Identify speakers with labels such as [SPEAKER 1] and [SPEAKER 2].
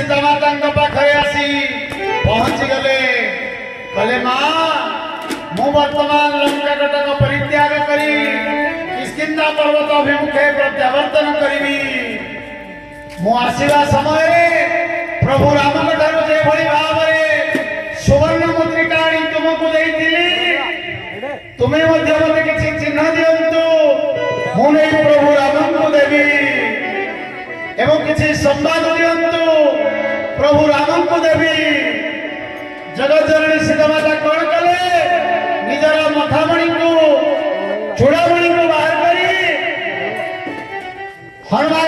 [SPEAKER 1] सीतामाता पाखे आसी पहुंची गले कहले माँ मु वर्तमान लंका कटक परित्याग करी किष्किंधा पर्वत अभिमुखे प्रत्यावर्तन करी मु आसीबा समय प्रभु राम ठारू जे भली भाव सुवर्ण मुद्रिका आनी तुमको देइथिली तुम्हें मध्य मते किछि चिन्ह दियंतु मु नै प्रभु राम को देवी एवं किछि संवाद दियंतु प्रभु राम को देवी। जगत जननी सीतामाता कौन कले निजर मथामणि को चूड़ामणि को बाहर करी हनुमान